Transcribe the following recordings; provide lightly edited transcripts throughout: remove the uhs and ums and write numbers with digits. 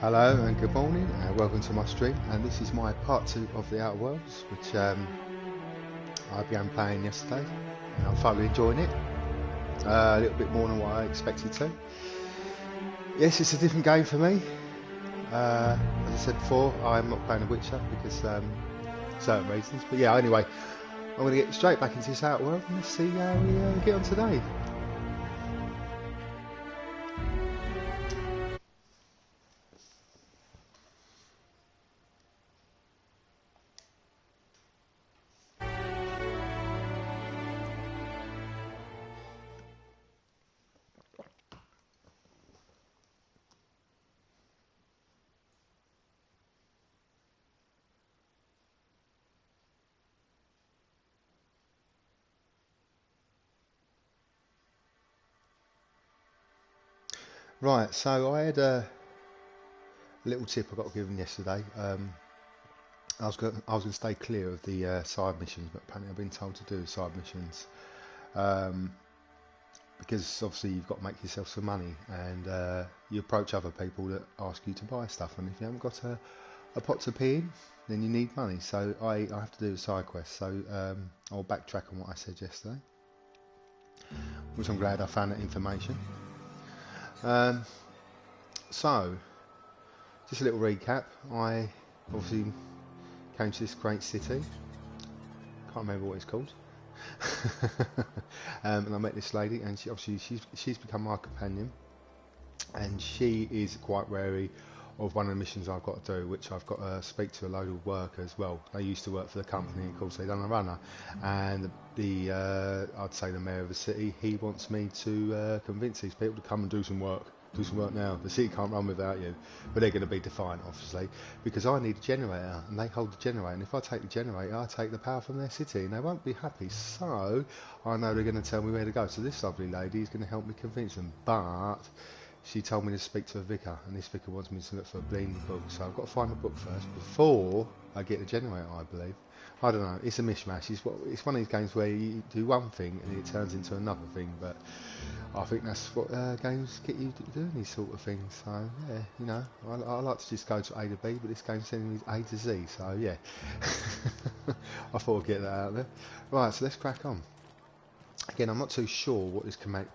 Hello and good morning and welcome to my stream, and this is my part 2 of the Outer Worlds, which I began playing yesterday and I'm thoroughly enjoying it, a little bit more than what I expected to. Yes, it's a different game for me. As I said before, I'm not playing The Witcher because certain reasons, but yeah, anyway, I'm going to get straight back into this Outer World and let's see how we get on today. Right, so I had a little tip I got given yesterday. I was going to stay clear of the side missions, but apparently I've been told to do side missions because obviously you've got to make yourself some money, and you approach other people that ask you to buy stuff, and if you haven't got a pot to pee in, then you need money. So I have to do a side quest. So I'll backtrack on what I said yesterday, which I'm glad I found that information. So just a little recap. I obviously came to this great city. Can't remember what it's called. And I met this lady, and she's become my companion, and she is quite wary of one of the missions I've got to do, which I've got to speak to a load of workers. Well, they used to work for the company, of course they done a runner, and I'd say the mayor of the city, he wants me to convince these people to come and do some work. Do some work now. The city can't run without you. But they're going to be defiant, obviously, because I need a generator, and they hold the generator. And if I take the generator, I take the power from their city, and they won't be happy. So I know they're going to tell me where to go. So this lovely lady is going to help me convince them. But she told me to speak to a vicar, and this vicar wants me to look for a bleeding book. So I've got to find a book first before I get the generator, I believe. I don't know. It's a mishmash. It's one of these games where you do one thing and it turns into another thing. But I think that's what games get you doing, these sort of things. So yeah, you know, I like to just go to A to B, but this game's sending me A to Z. So yeah, I thought I'd get that out there. Right, so let's crack on. Again, I'm not too sure what this companion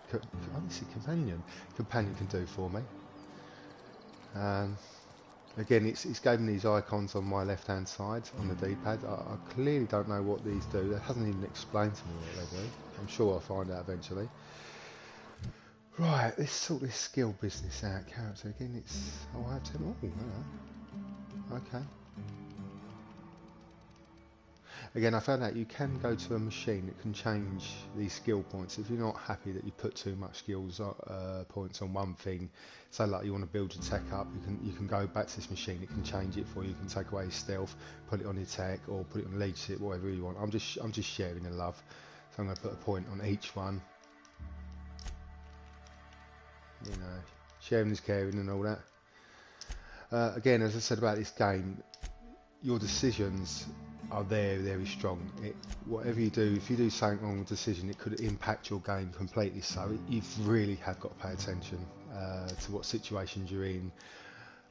can do for me. Again, it's gave me these icons on my left hand side on the D-pad. I clearly don't know what these do. It hasn't even explained to me what they do. I'm sure I'll find out eventually. Right, let's sort this skill business out. Character again, it's... Oh, I have to... Oh, hello. Okay. Again, I found out you can go to a machine that can change these skill points. If you're not happy that you put too much skills points on one thing, say like you want to build your tech up, you can go back to this machine. It can change it for you. You can take away your stealth, put it on your tech, or put it on leadership, whatever you want. I'm just sharing the love. So I'm going to put a point on each one. You know, sharing is caring and all that. Again, as I said about this game, your decisions are very strong. Whatever you do, if you do something wrong with decision, it could impact your game completely. So you really have got to pay attention to what situations you're in,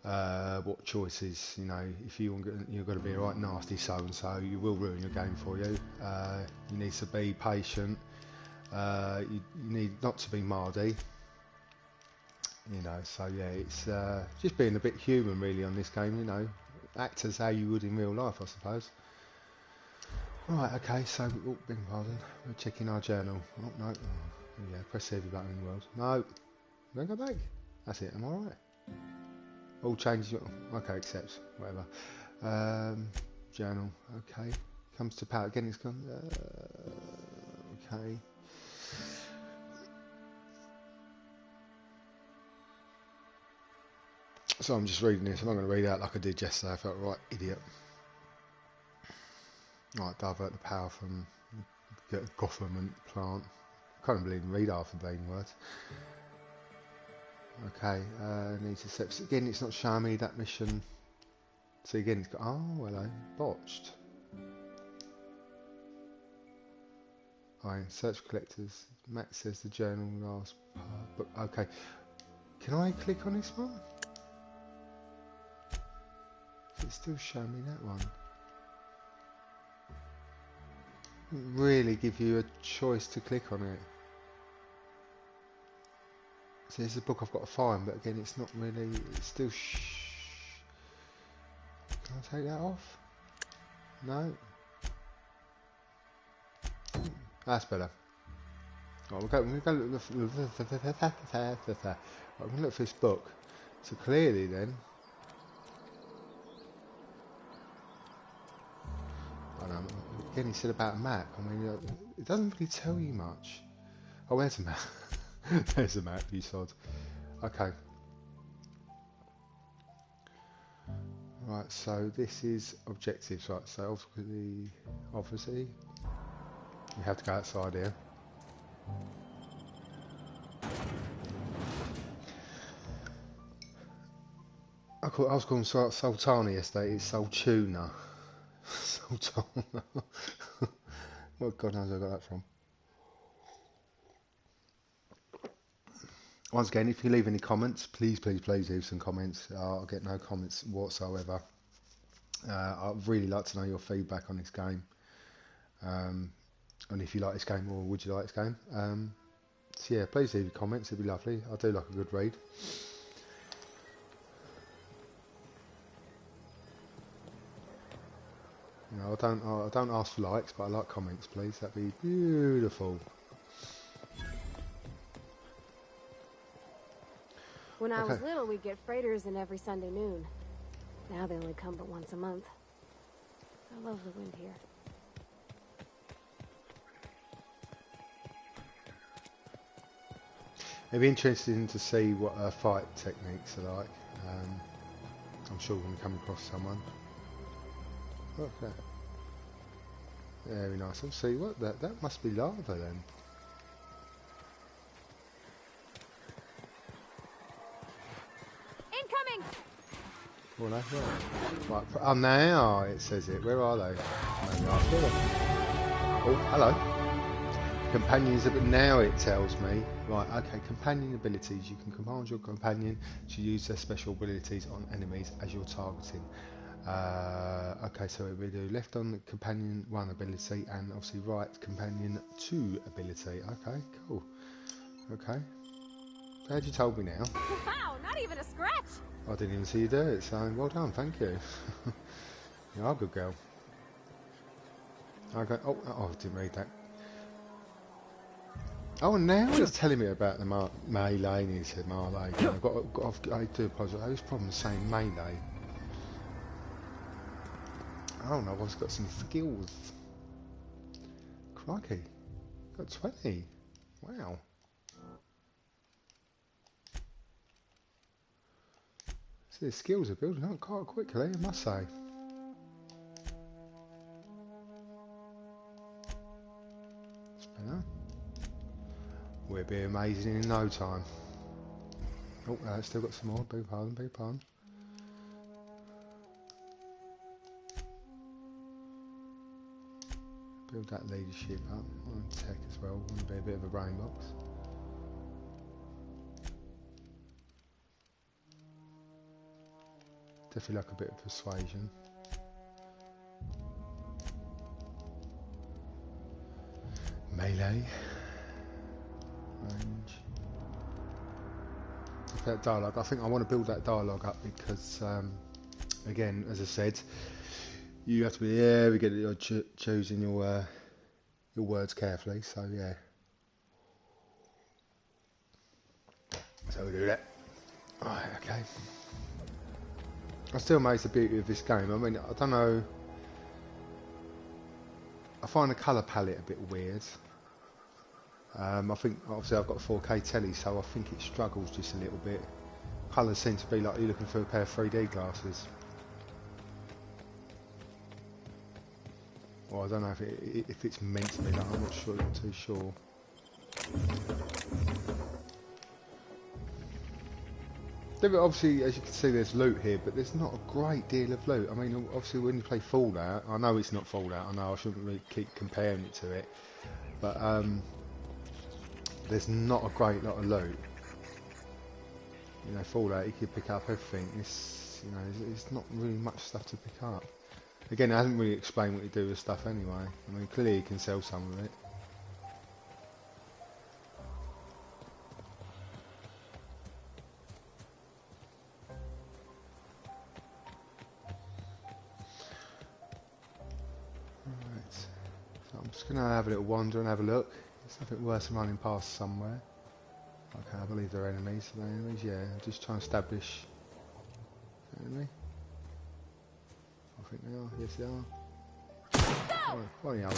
what choices. You know, if you're going to be a right nasty so and so, you will ruin your game for you. You need to be patient. You need not to be mardy. You know, so yeah, it's just being a bit human really on this game. You know, act as how you would in real life, I suppose. Right, okay, so, oh, beg pardon, we're checking our journal. Oh, no, oh, yeah, press the every button in the world. No, don't go back. That's it, am I right? All changes, okay, accepts, whatever. Journal, okay. Comes to power, again it's gone, okay. So I'm just reading this, I'm not going to read out like I did yesterday, I felt right idiot. Right, divert the power from Gotham plant. I can't believe read half the blatant words. Okay, needs to steps. Again, it's not showing me that mission. So again, it's got, oh, hello, botched. Alright, search for collectors. Matt says the journal last part, but okay. Can I click on this one? It's still showing me that one. Doesn't really give you a choice to click on it. So there's a book I've got to find, but again, it's not really. It's still. Can I take that off? No. That's better. Right, we're going to look for this book. So clearly, then. I don't know. Again, he said about a map. I mean, it doesn't really tell you much. Oh, there's a map. There's a map, you sod. Okay. Right, so this is objectives, right? So obviously, we have to go outside here. I was calling Sultana yesterday. It's Sultuna. Sultana. What God knows where I got that from. Once again, if you leave any comments, please leave some comments. I'll get no comments whatsoever. I'd really like to know your feedback on this game. And if you like this game, or would you like this game? So yeah, please leave your comments. It'd be lovely. I do like a good read. You know, I don't ask for likes, but I like comments, please. That'd be beautiful. When I was little, we'd get freighters in every Sunday noon. Now they only come but once a month. I love the wind here. It'd be interesting to see what fight techniques are like. I'm sure we're going to come across someone. Look at that. Very nice. Let's see what that must be lava then. Incoming! Well, that's right. Right. Oh, now it says it. Where are they? Oh, hello. Companions, but now it tells me. Right, okay, companion abilities. You can command your companion to use their special abilities on enemies as you're targeting. Okay, so we do left on companion 1 ability and obviously right companion 2 ability. Okay, cool. Okay. Glad you told me now. Wow, not even a scratch! I didn't even see you do it, so well done, thank you. You are a good girl. Okay, oh, I didn't read that. Oh, now it's telling me about the melee, and he said melee. I do apologise, I was probably saying melee. Oh no, I've got some skills. Crikey, got 20. Wow. So the skills are building up quite quickly, I must say. Spinner. We'll be amazing in no time. Oh, still got some more. Big pardon, big pardon. Build that leadership up. On tech as well. Want to be a bit of a brain box. Definitely like a bit of persuasion. Melee. Range. That dialogue. I think I want to build that dialogue up because, again, as I said, you have to be very good at your choosing your words carefully. So yeah. So we do that. Right. Okay. I'm still amazed at the beauty of this game. I mean, I don't know. I find the colour palette a bit weird. I think obviously I've got a 4K telly, so I think it struggles just a little bit. Colours seem to be like you're looking for a pair of 3D glasses. Well, I don't know if it's meant to be that. I'm not sure. I'm not too sure. Obviously, as you can see, there's loot here, but there's not a great deal of loot. I mean, obviously, when you play Fallout, I know it's not Fallout. I know I shouldn't really keep comparing it to it, but there's not a great lot of loot. You know, Fallout, you could pick up everything. This you know, there's not really much stuff to pick up. Again, it hasn't really explained what you do with stuff anyway. I mean, clearly you can sell some of it. Right, so I'm just going to have a little wander and have a look. There's nothing worse than running past somewhere. Okay, I believe they're enemies. Are they enemies? Yeah, I'm just trying to establish. Enemy? I think they are. Yes, they are. What are you?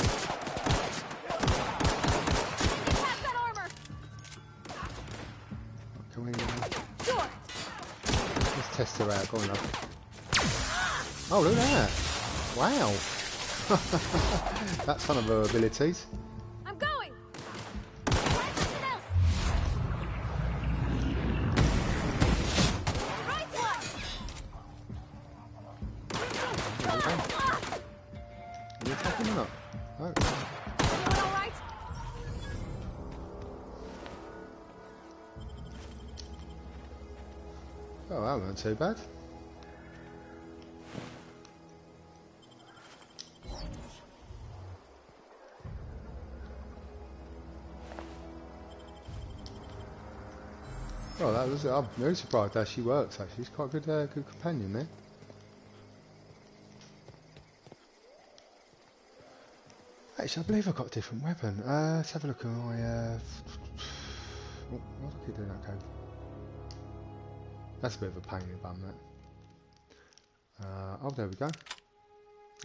Come in. Let's test her out. Go on, love. Oh, look at that! Wow! That's one of her abilities. I'm going. Are you attacking or not? No. All right? Oh, that wasn't too bad. Oh, that was. I'm very surprised how she works. Actually, she's quite a good companion there. Actually, I believe I've got a different weapon. Let's have a look at my. Oh, why do I keep doing that code? That's a bit of a pain in the bum, that. Oh, there we go.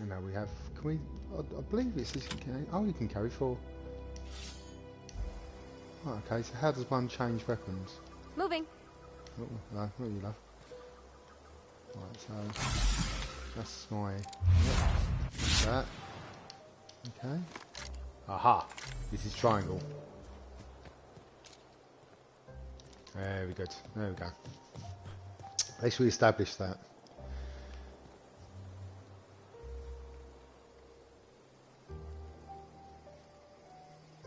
And now we have. Can we? I believe it says you can. Oh, you can carry 4. Oh, okay, so how does one change weapons? Moving. Oh, no, not you, love. Right, so that's my. Yep, that. Okay. Aha! This is triangle. Very good. There we go. At least we established that.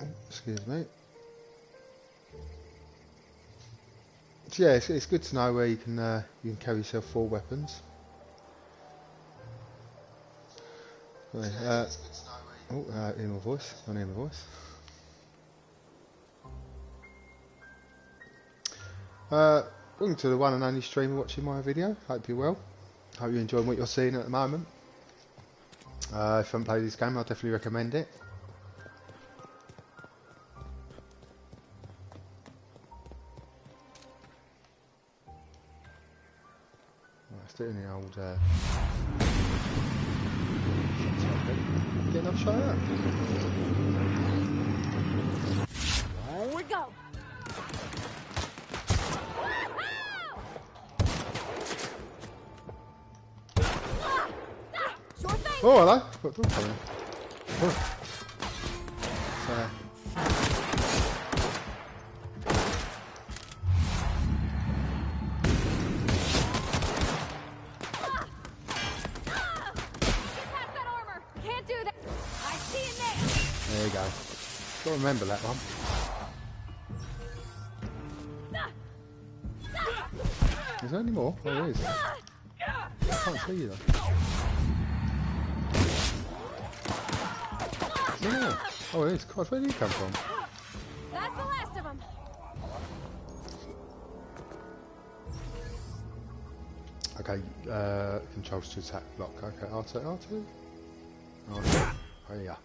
Oh, excuse me. So yeah, it's good to know where you can carry yourself 4 weapons. Right, hear my voice. Don't hear my voice. Welcome to the one and only streamer watching my video. Hope you're well. Hope you're enjoying what you're seeing at the moment. If you haven't played this game, I'll definitely recommend it. Right, still in the old. Get another shot at that. Here we go. Sure thing. Oh, hello. Got a dog coming. Oh. There you go. Got to remember that one. Is there any more? Oh, there is. I can't see you though. Yeah. Oh, it is. Christ, where did you come from? That's the last of them. Okay, controls to attack block. Okay, R2, R2. R2. Oh, yeah.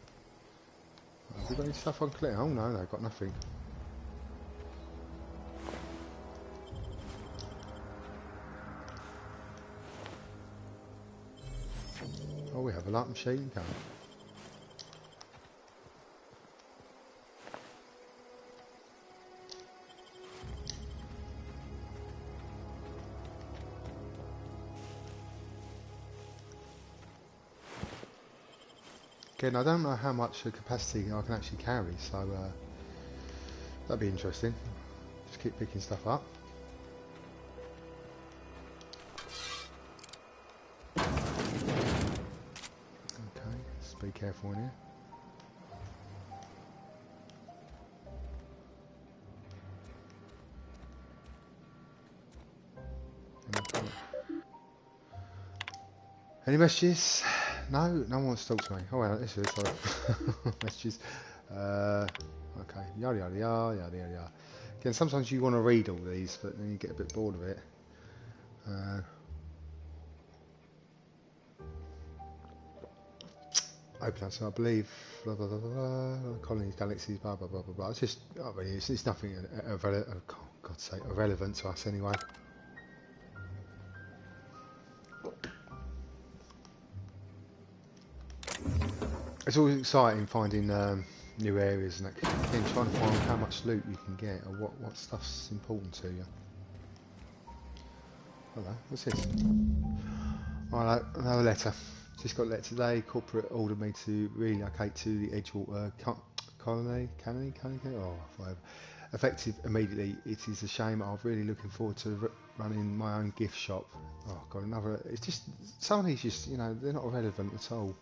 Have we got any stuff on clear? Oh no, they've got nothing. Oh, we have a light machine gun. Again, I don't know how much capacity I can actually carry, so that'd be interesting. Just keep picking stuff up. Okay, just be careful in here. Any messages? No, no one wants to talk to me. Oh well, this is sorry. Messages. Okay, yada yada yada yada yada. Again, sometimes you want to read all these, but then you get a bit bored of it. Open up, so I believe, blah blah blah blah, colonies, galaxies, blah blah blah blah blah. It's just, I mean, it's nothing of God's sake, irrelevant to us anyway. It's always exciting finding new areas and again trying to find how much loot you can get or what stuff's important to you. Hello, what's this? Alright, another letter. Just got a letter today. Corporate ordered me to relocate to the Edgewater colony, oh, whatever. Effective immediately. It is a shame. I'm really looking forward to running my own gift shop. Oh god, another. It's just some of these, just they're not relevant at all.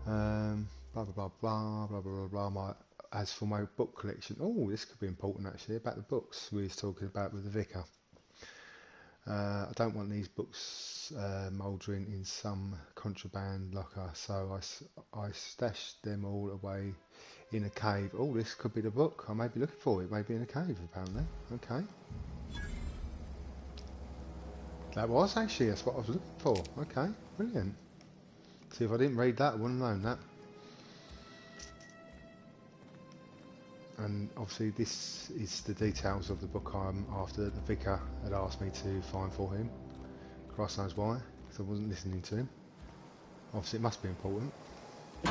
Blah blah blah blah blah blah blah. As for my book collection, oh, this could be important actually about the books we was talking about with the vicar. I don't want these books mouldering in some contraband locker, so I stashed them all away in a cave. Oh, this could be the book I may be looking for. It may be in a cave, apparently. Okay. That was actually, that's what I was looking for. Okay, brilliant. See, if I didn't read that, I wouldn't have known that. And obviously this is the details of the book I'm after that the vicar had asked me to find for him. Christ knows why, because I wasn't listening to him. Obviously it must be important. A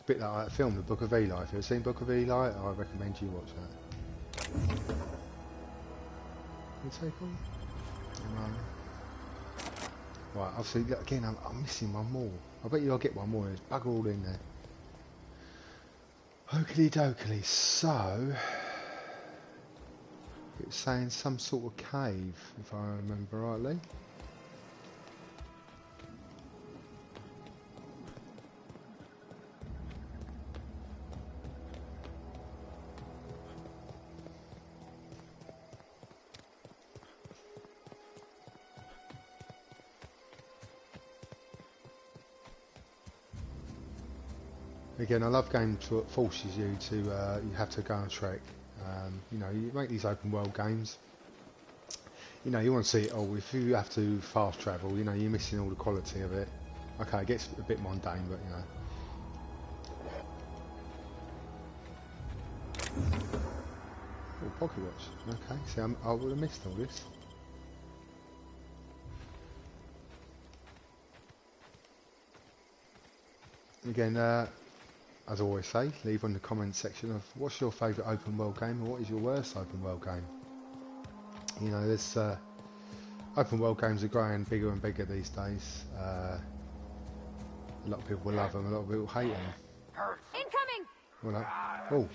bit like that film, The Book of Eli. If you've seen Book of Eli, I recommend you watch that. You take on? Right, obviously again I'm missing one more. I bet you I'll get one more. There's bugger all in there. Oakley dokley, so it's saying some sort of cave, if I remember rightly. Again, I love games that forces you to, you have to go on a trek. You make these open world games. You want to see it all. If you have to fast travel, you're missing all the quality of it. Okay, it gets a bit mundane, but Oh, pocket watch. Okay, see, I would have missed all this. Again, as I always say, leave on the comment section of what's your favourite open world game or what is your worst open world game. There's open world games are growing bigger and bigger these days. A lot of people love them, a lot of people hate them. Incoming! Well, oh.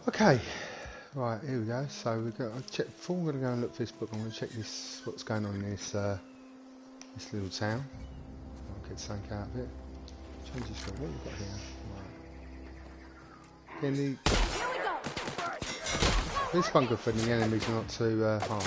Okay, Right, here we go. So we've got. I'll check before I'm going to go and look for this book. I'm going to check this. What's going on in this this little town. I'll get something out of it. Change this one. What have we got here? Right. Again, this one good for the enemies are not too hard.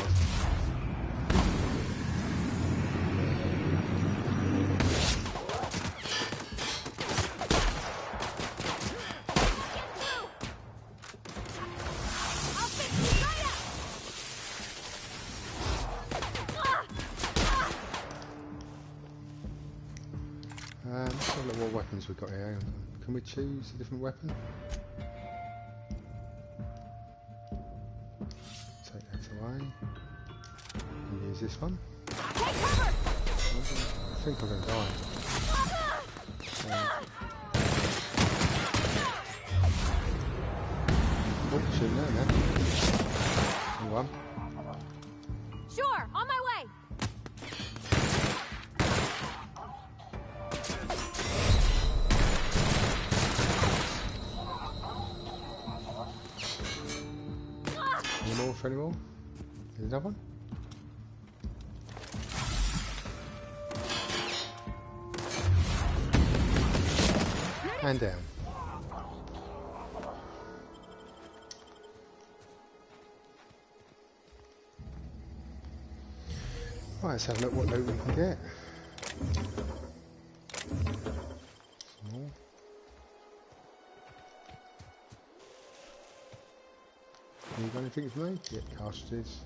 Let's have a look what weapons we've got here. Can we choose a different weapon? Take that away. And use this one. I think I'm going to die. Oh, shooting there now. Hang on. Sure, on my way. Any more? There's another one? And down. Right, let's have a look what loot we can get. Some more. You got anything for me? Yeah, cartridges.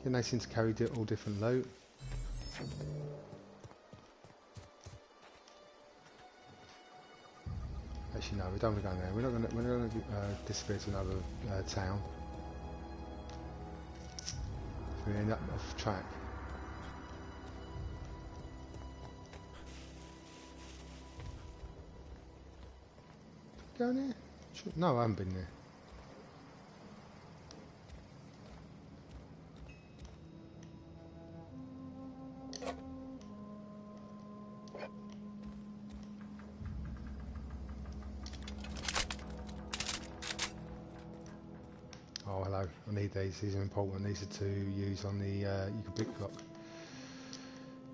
Yeah, they seem to carry all different loot. Actually, no, we don't want to go in there. We're not going to disappear to another town. If we end up off track. Go in there? No, I haven't been there. Oh, hello. I need these. These are important. These are to use on the you can pick lock.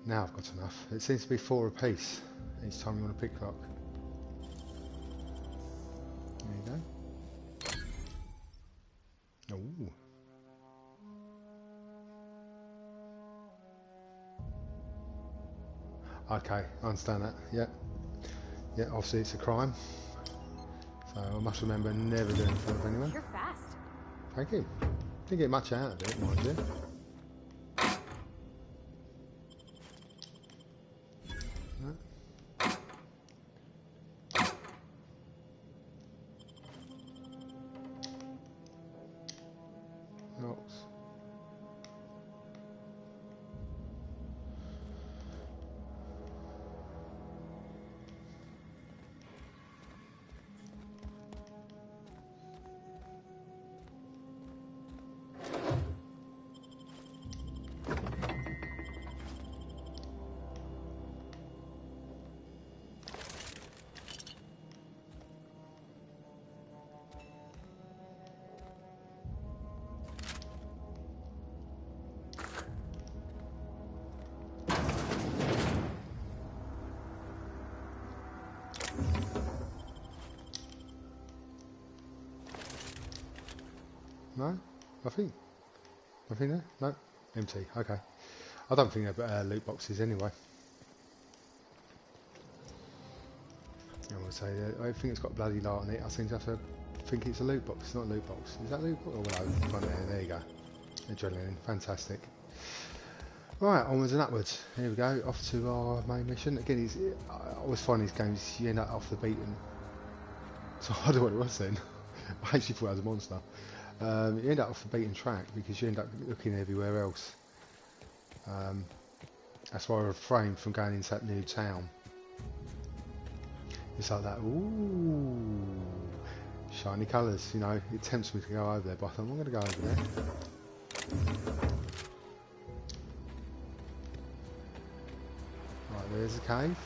Now I've got enough. It seems to be 4 apiece each time you want to pick lock. There you go. Ooh. Okay, I understand that. Yeah. Yeah, obviously it's a crime. So I must remember never doing it in front of anyone. You're fast. Thank you. Didn't get much out of it, mind you. Locks. No? Nothing? Nothing there? No? Empty. Okay. I don't think they're loot boxes anyway. I would say everything that's got bloody light on it, I seem to have to think it's a loot box. It's not a loot box. Is that a loot box? Oh, well, no. There you go. Adrenaline. Fantastic. Right, onwards and upwards. Here we go. Off to our main mission. Again, I always find these games, you end up off the beaten. So I don't know what it was then. I actually thought I was a monster. You end up off the beaten track because you end up looking everywhere else. That's why I refrain from going into that new town. It's like that, ooh, shiny colours, you know, it tempts me to go over there, but I thought I'm going to go over there. Right, there's a cave.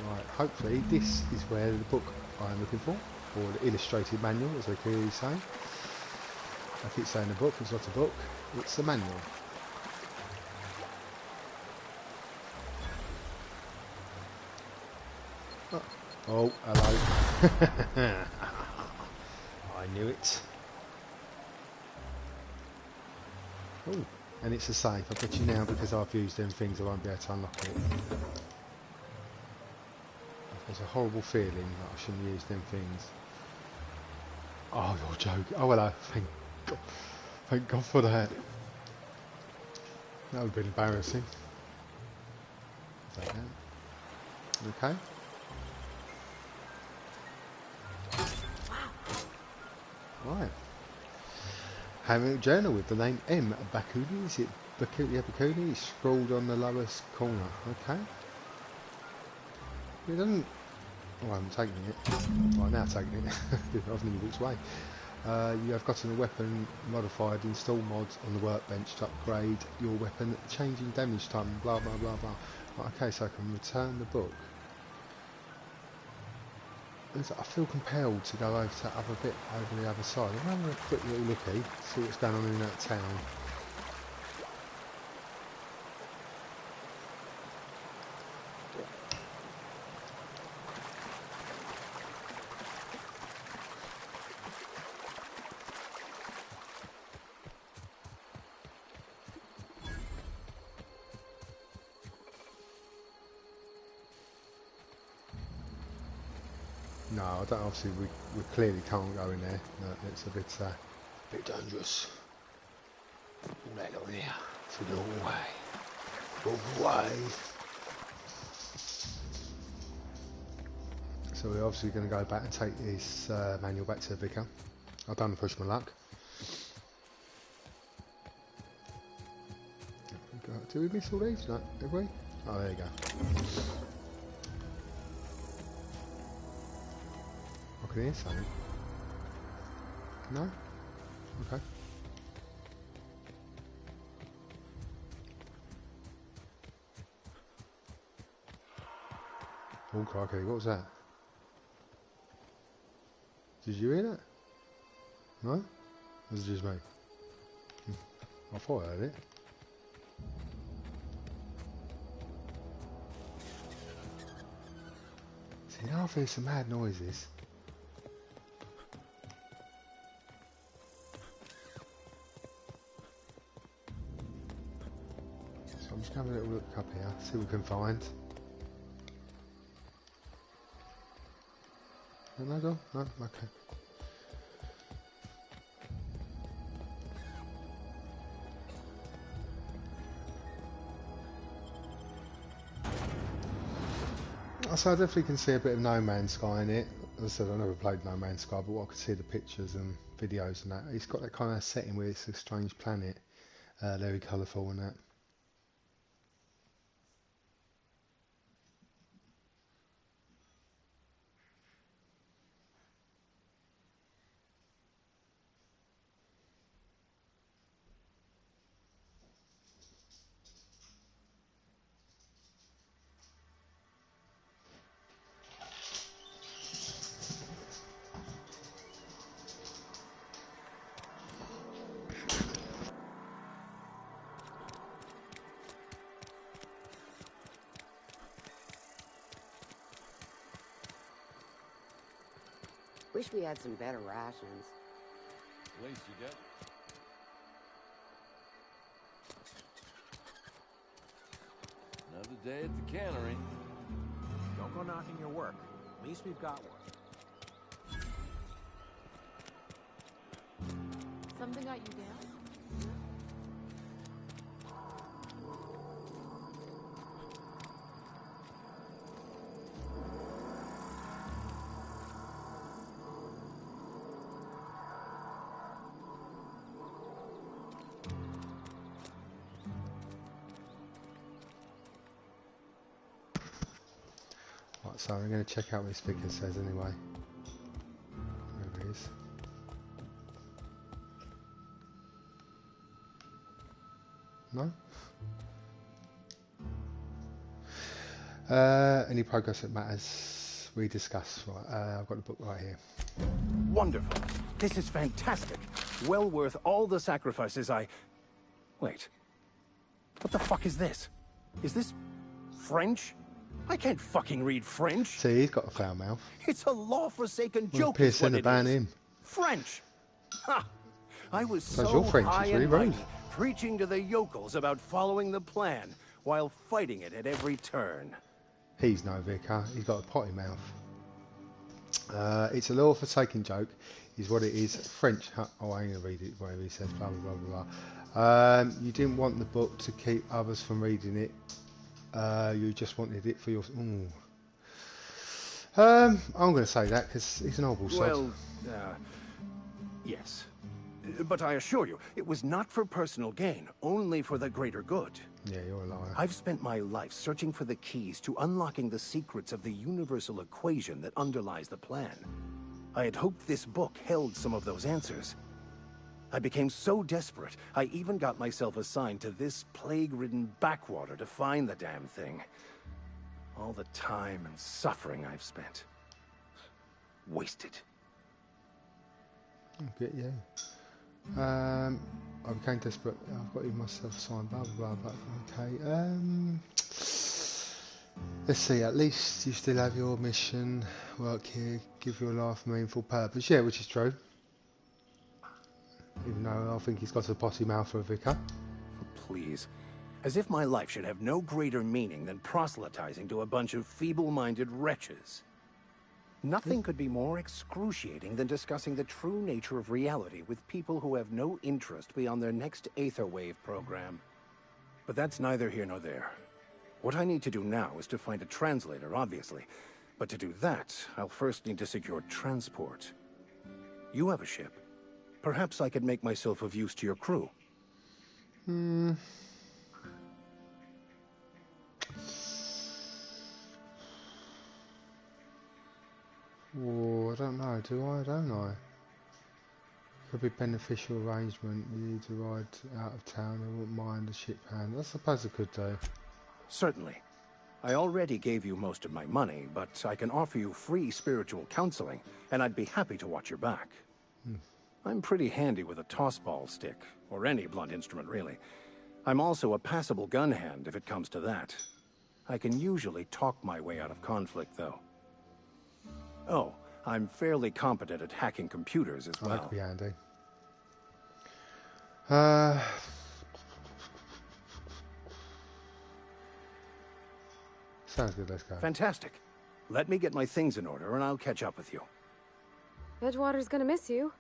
Right, hopefully this is where the book I'm looking for. or the illustrated manual, as they clearly say. I keep saying a book, it's not a book, it's a manual. Oh, hello. I knew it. Oh, and it's a safe. I bet you now, because I've used them things, I won't be able to unlock it. There's a horrible feeling that I shouldn't use them things. Oh, you're joking. Oh, hello. Thank God for that. That would have been embarrassing. Take that. Okay. Right. Handwritten journal with the name M. Bakuni. Is it Bakuni? Yeah, Bakuni. It's scrawled on the lowest corner. Okay. It doesn't. Oh, I haven't taken it. Right, now taking it. I've nearly walked away. You have gotten a weapon modified. Install mods on the workbench to upgrade your weapon. Changing damage time. Blah blah blah blah. Right, okay, so I can return the book. I feel compelled to go over to that other bit over the other side. I'm having a quick little looky, see what's going on in that town. No, I don't. Obviously, we clearly can't go in there. No, it's a bit dangerous. All that over there, so go away, go away. So we're obviously going to go back and take this manual back to the vicar. I don't push my luck. Did we miss all these? No, did we? Oh, there you go. I can hear something. No? Okay. Oh, crikey, what was that? Did you hear that? No? Or was it just me? I thought I heard it. See, now I hear some mad noises. So I'm just going to have a little look up here, see what we can find. No, no, no, okay. So I definitely can see a bit of No Man's Sky in it. As I said, I never played No Man's Sky, but what I could see the pictures and videos and that, it's got that kind of setting where it's a strange planet, very colourful and that. Wish we had some better rations. At least you get. Another day at the cannery. Don't go knocking your work. At least we've got one. Something got you down? Right, so I'm going to check out what this figure says anyway. There it is. No? Any progress that matters? we discuss. Right, I've got the book right here. Wonderful. This is fantastic. Well worth all the sacrifices I... Wait. What the fuck is this? Is this French? I can't fucking read French. See, he's got a foul mouth. It's a law-forsaken Well, joke. Pierce Is what Center it ban is. him. French. Ha! I was So so your French is high really and rude. mighty, preaching to the yokels about following the plan, while fighting it at every turn. He's no vicar. He's got a potty mouth. It's a law-forsaken joke, is what it is. French. Oh, I ain't gonna read it. Whatever he says. Blah blah blah blah. You didn't want the book to keep others from reading it. You just wanted it for your. Ooh. I'm going to say that because he's an horrible sod. Well, yes. But I assure you, it was not for personal gain, only for the greater good. Yeah, you're a liar. I've spent my life searching for the keys to unlocking the secrets of the universal equation that underlies the plan. I had hoped this book held some of those answers. I became so desperate, I even got myself assigned to this plague-ridden backwater to find the damn thing. All the time and suffering I've spent. Wasted. I get you. I became desperate. I've got to myself signed. Blah blah blah. But okay. Let's see. At least you still have your mission. Work here. Give your life a meaningful purpose. Yeah, which is true. Even though I think he's got a potty mouth for a vicar. Please. As if my life should have no greater meaning than proselytizing to a bunch of feeble-minded wretches. Nothing could be more excruciating than discussing the true nature of reality with people who have no interest beyond their next Aetherwave program. But that's neither here nor there. What I need to do now is to find a translator, obviously. But to do that, I'll first need to secure transport. You have a ship. Perhaps I could make myself of use to your crew. Oh, I don't know. Do I? Don't I? Could be beneficial arrangement. You need to ride out of town. I wouldn't mind a ship hand. I suppose I could do. Certainly. I already gave you most of my money, but I can offer you free spiritual counseling, and I'd be happy to watch your back. I'm pretty handy with a tossball stick, or any blunt instrument really. I'm also a passable gun hand if it comes to that. I can usually talk my way out of conflict, though. Oh, I'm fairly competent at hacking computers as That well. could be handy. Sounds good. Let's go. Fantastic. Let me get my things in order, and I'll catch up with you. Edgewater's gonna miss you.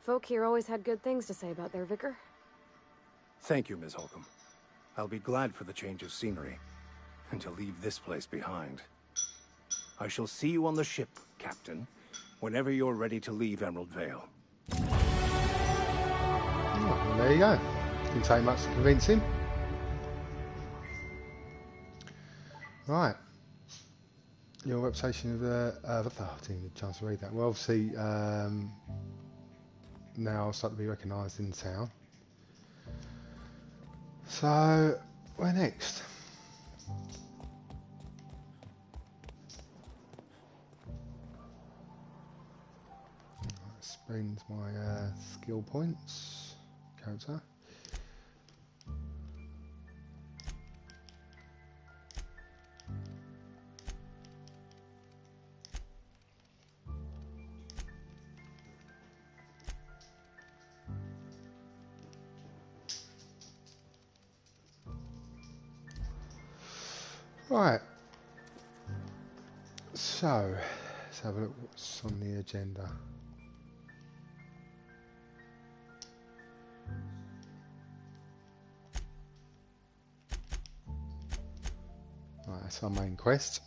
Folk here always had good things to say about their vicar. Thank you, Ms. Holcomb. I'll be glad for the change of scenery, and to leave this place behind. I shall see you on the ship, Captain, whenever you're ready to leave Emerald Vale. Oh, well, there you go. Didn't take much to convince him. Right. Your reputation of the... I didn't get a chance to read that. Well, obviously, now I'll start to be recognised in town. So, where next? Spends my skill points. Character. Right. So, let's have a look what's on the agenda. Right, that's our main quest.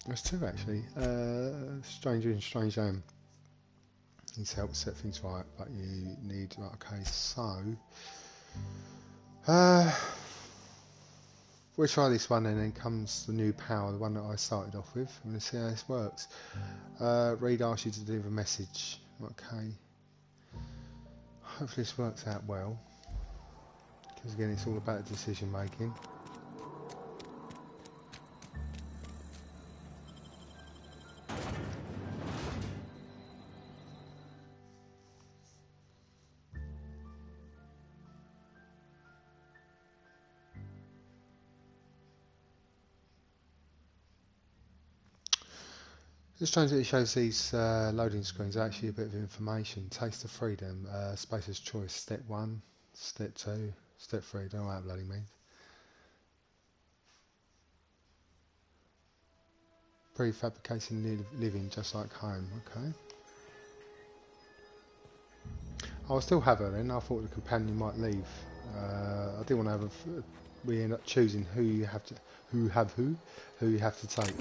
There's two actually. Stranger in Strange Land needs help set things right, but you need. Right, okay, so we'll try this one, and then comes the new power, the one that I started off with. I'm going to see how this works. Reed asks you to deliver a message. Okay. Hopefully this works out well, because again, it's all about decision making. It's strange that it shows these loading screens actually a bit of information. Taste of freedom, spacer's choice, step 1, step 2, step 3, don't know what that bloody means. Prefabricating living just like home, okay. I'll still have her then. I thought the companion might leave. I didn't want to have we end up choosing who you have to take.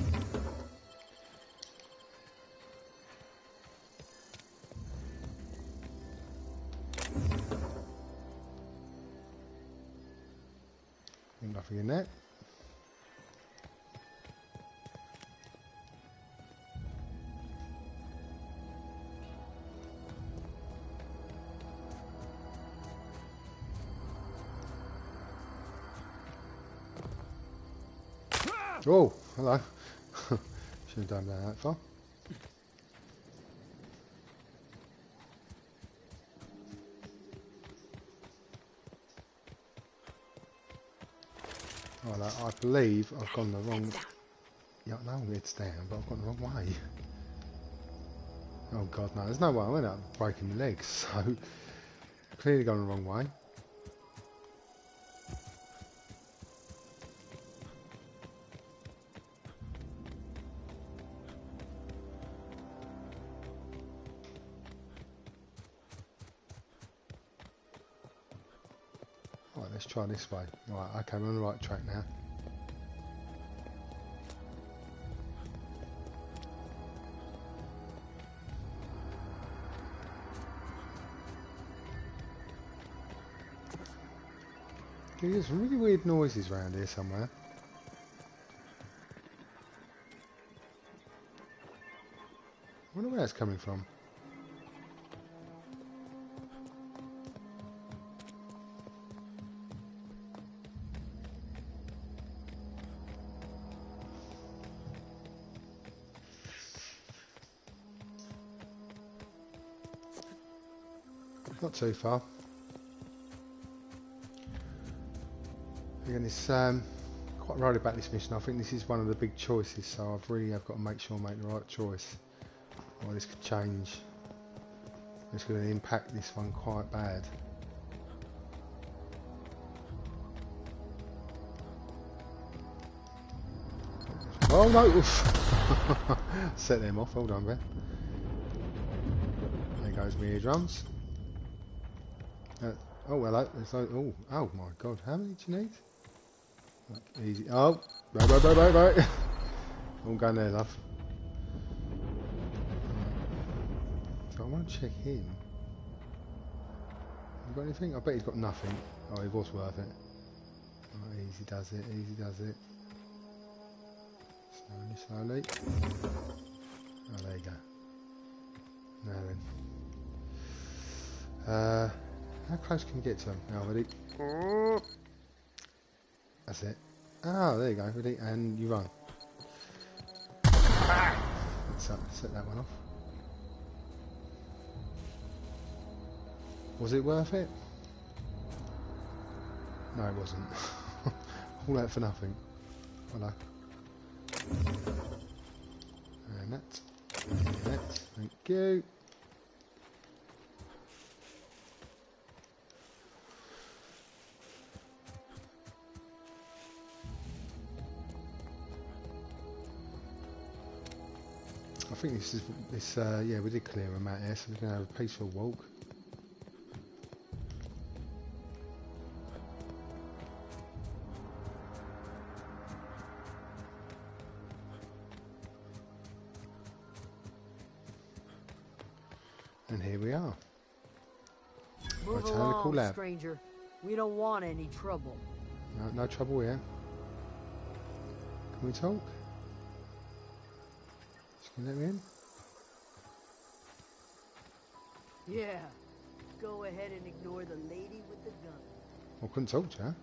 Nothing in there. Oh, hello. Should have done that far. Right, I believe I've gone the wrong... Yeah, no, it's down, but I've gone the wrong way. Oh god, no, there's no way I went up breaking my legs, so... Clearly gone the wrong way. Right, let's try this way. Right, okay, we're on the right track now. There's some really weird noises around here somewhere. I wonder where it's coming from. Not too far. Again, it's quite worried about this mission. I think this is one of the big choices, so I've really got to make sure I make the right choice. Or this could change. It's going to impact this one quite bad. Oh no! Set them off. Hold on, Ben. There goes my eardrums. Oh hello. Oh my God! How many do you need? Easy. Oh, right. All going there, love. So I want to check him. You got anything? I bet he's got nothing. Oh, he was worth it. Oh, easy does it. Easy does it. Slowly. Oh, there you go. Now then. How close can you get to him? Now, ready? That's it. Oh, there you go. Ready? And you run. So, set that one off. Was it worth it? No, it wasn't. All that for nothing. Hello. And that. And that. Thank you. I think this yeah, we did clear a mat here, so we're going to have a peaceful walk. And here we are. Move along, stranger. We don't want any trouble. No trouble here. Can we talk? Can you let me in? Yeah. Go ahead and ignore the lady with the gun. I couldn't talk to her.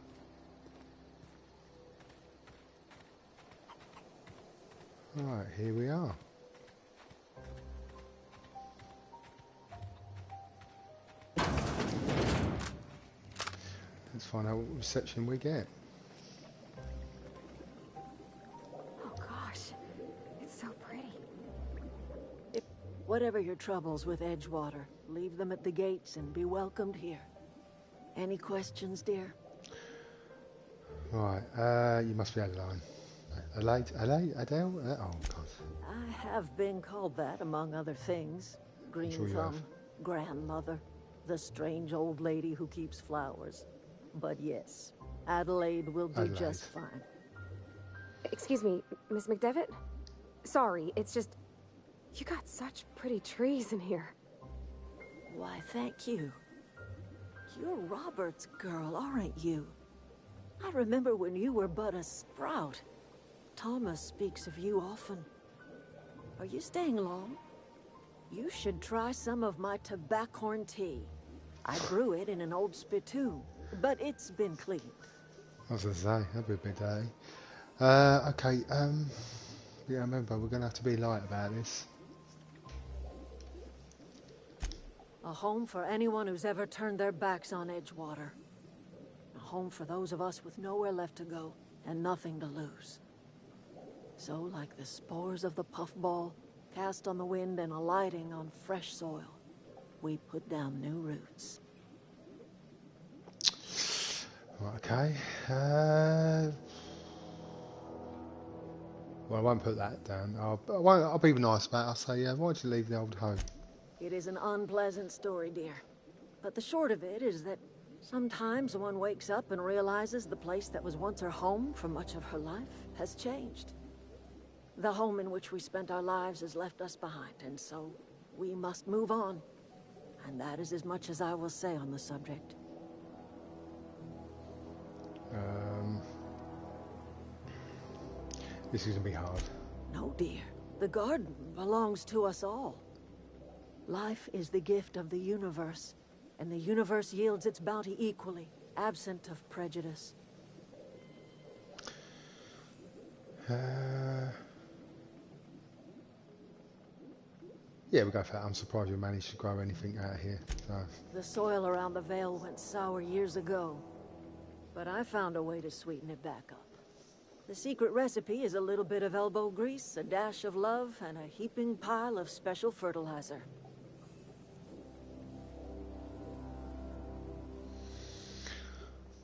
Right, here we are. Let's find out what reception we get. Oh gosh, it's so pretty. Whatever your troubles with Edgewater, leave them at the gates and be welcomed here. Any questions, dear? Right, you must be Adeline. Adele? Oh, God. I have been called that, among other things. Green sure you Thumb, have. grandmother, the strange old lady who keeps flowers. But yes, Adelaide will do just fine. Excuse me, Miss McDevitt? Sorry, it's just... You got such pretty trees in here. Why, thank you. You're Robert's girl, aren't you? I remember when you were but a sprout. Thomas speaks of you often. Are you staying long? You should try some of my tobaccorn tea. I brew it in an old spittoon, but it's been cleaned. I was going to say, that'd be a bit dirty. Okay, yeah, remember, we're going to have to be light about this. A home for anyone who's ever turned their backs on Edgewater. A home for those of us with nowhere left to go and nothing to lose. So, like the spores of the puffball, cast on the wind and alighting on fresh soil, we put down new roots. Okay. Well, I won't put that down. I'll be nice about it. I'll say, yeah, why'd you leave the old home? It is an unpleasant story, dear. But the short of it is that sometimes one wakes up and realizes the place that was once her home for much of her life has changed. The home in which we spent our lives has left us behind, and so we must move on. And that is as much as I will say on the subject. This is going to be hard. No, dear. The garden belongs to us all. Life is the gift of the universe, and the universe yields its bounty equally, absent of prejudice. Yeah, we'll go for that. I'm surprised you managed to grow anything out here. So. The soil around the Vale went sour years ago, but I found a way to sweeten it back up. The secret recipe is a little bit of elbow grease, a dash of love, and a heaping pile of special fertilizer.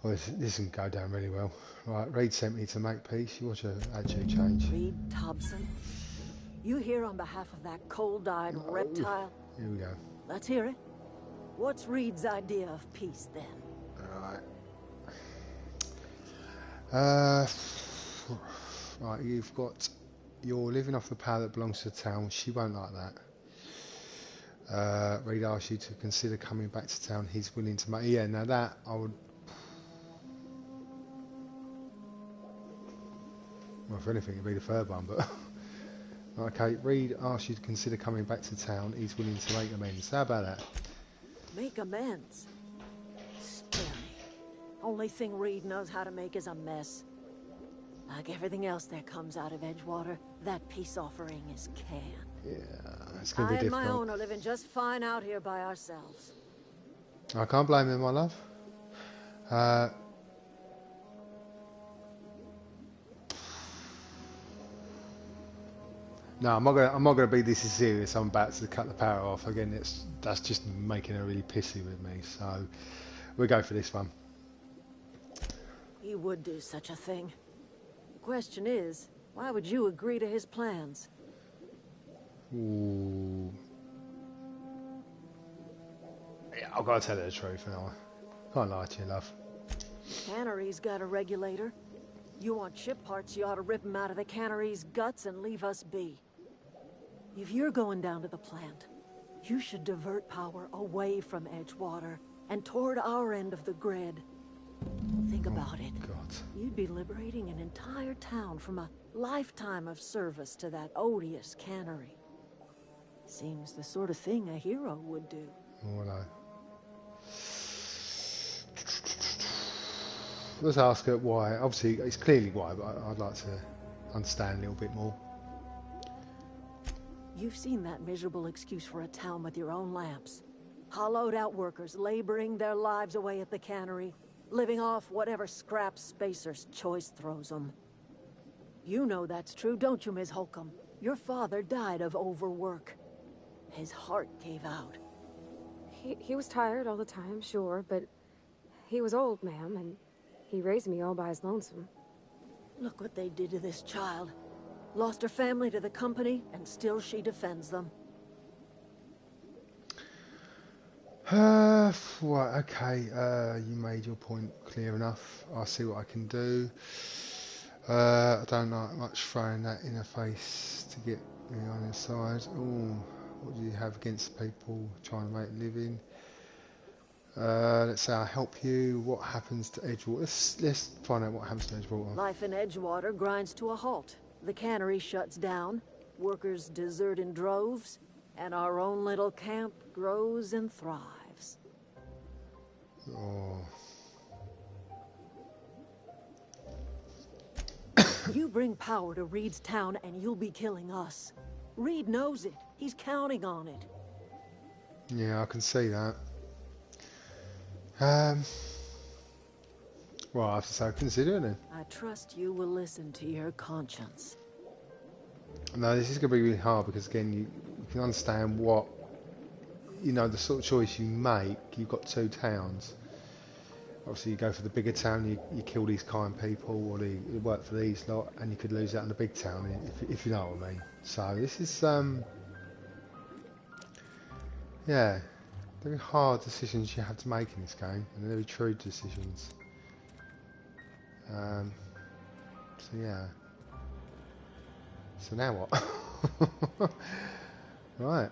Well, this can go down really well. Right, Reed sent me to Makepeace. You watch her attitude change. Reed Thompson? You here on behalf of that cold-eyed reptile? Here we go. Let's hear it. What's Reed's idea of peace, then? Alright. Right, you're living off the power that belongs to the town. She won't like that. Reed asks you to consider coming back to town. He's willing to make... Yeah, now that I would... Well, if anything, it'd be the third one, but... Okay, Reed asks you to consider coming back to town. He's willing to make amends. How about that? Make amends? Spare me. Only thing Reed knows how to make is a mess. Like everything else that comes out of Edgewater, that peace offering is canned. Yeah, it's going to be difficult. I and my own are living just fine out here by ourselves. I can't blame him, my love. No, I'm not gonna be this serious. I'm about to cut the power off again. That's just making her really pissy with me. So we'll go for this one. He would do such a thing. The question is, why would you agree to his plans? Ooh. Yeah, I've got to tell her the truth now. Can't lie to you, love. Cannery's got a regulator. You want ship parts, you ought to rip him out of the cannery's guts and leave us be. If you're going down to the plant, you should divert power away from Edgewater and toward our end of the grid. Think about it. God. You'd be liberating an entire town from a lifetime of service to that odious cannery. Seems the sort of thing a hero would do. Oh, no. Let's ask her why. Obviously, it's clearly why, but I'd like to understand a little bit more. You've seen that miserable excuse for a town with your own lamps. Hollowed out workers laboring their lives away at the cannery, living off whatever scrap Spacer's choice throws them. You know that's true, don't you, Ms. Holcomb? Your father died of overwork. His heart gave out. He was tired all the time, sure, but he was old, ma'am, and he raised me all by his lonesome. Look what they did to this child. Lost her family to the company, and still she defends them. Right, okay, you made your point clear enough. I'll see what I can do. I don't like much throwing that in her face to get me on his side. Oh, what do you have against people trying to make a living? Let's say I help you. What happens to Edgewater? Let's find out what happens to Edgewater. Life in Edgewater grinds to a halt. The cannery shuts down, workers desert in droves, and our own little camp grows and thrives. Oh. You bring power to Reed's town and you'll be killing us. Reed knows it. He's counting on it. Yeah, I can see that. Well, I have to say, consider it then. I trust you will listen to your conscience. No, this is going to be really hard because, again, you can understand what, the sort of choice you make. You've got two towns. Obviously, you go for the bigger town, you kill these kind people, or you work for these lot, and you could lose out in the big town, if you know what I mean. So this is, yeah, very hard decisions you have to make in this game, and very true decisions. So yeah. So now what? Right.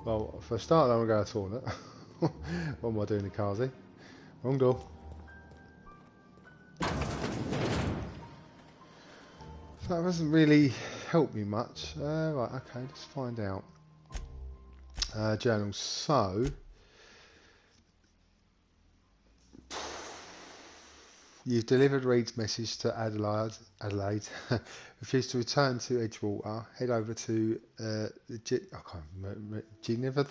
Well, for a start, I don't want to go to the toilet. What am I doing in Kazi? Wrong door. So that doesn't really help me much. Right, okay, let's find out. Journals. So, you've delivered Reed's message to Adelaide. Refused to return to Edgewater. Head over to the Geneva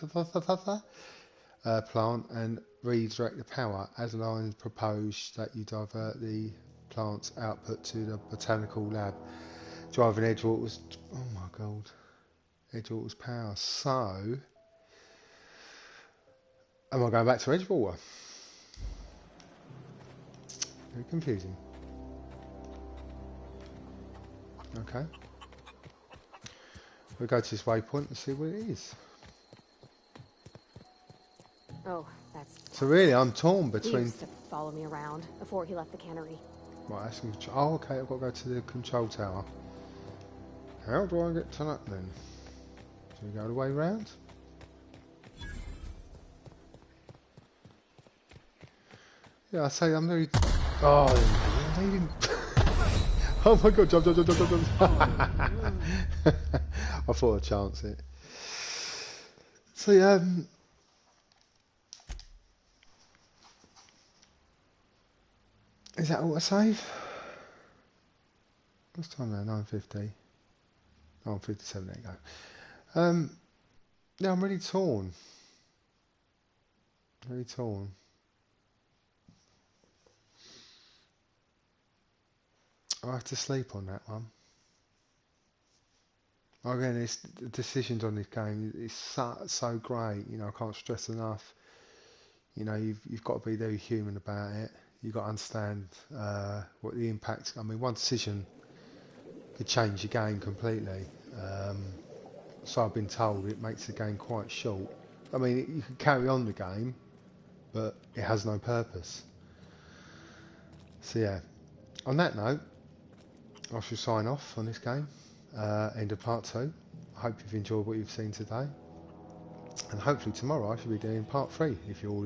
plant and redirect the power. Adelaide proposed that you divert the plant's output to the botanical lab. Driving Edgewater's, oh my god, Edgewater's power. So, am I going back to Edgewater? Very confusing. Okay. We'll go to this waypoint and see what it is. Oh, that's... So really, I'm torn He between... used to follow me around before he left the cannery. Right, that's control. Oh, okay, I've got to go to the control tower. How do I get to that then? Do we go the way round? Yeah, I say I'm very... Oh, they didn't... Oh my god, jump. I thought I'd chance it. So, is that autosave? What's time now? 9:50. 9:57, there you go. Yeah, I'm really torn. Really torn. I have to sleep on that one. Again, it's the decisions on this game is so great. I can't stress enough. You've got to be very human about it. You've got to understand what the impact. I mean, one decision could change the game completely. So I've been told it makes the game quite short. I mean, you can carry on the game, but it has no purpose. So yeah. On that note, I shall sign off on this game. End of part 2. I hope you've enjoyed what you've seen today, and hopefully tomorrow I should be doing part 3 if you're all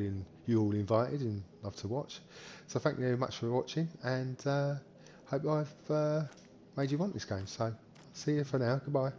invited and love to watch. So thank you very much for watching, and hope I've made you want this game. So see you for now. Goodbye.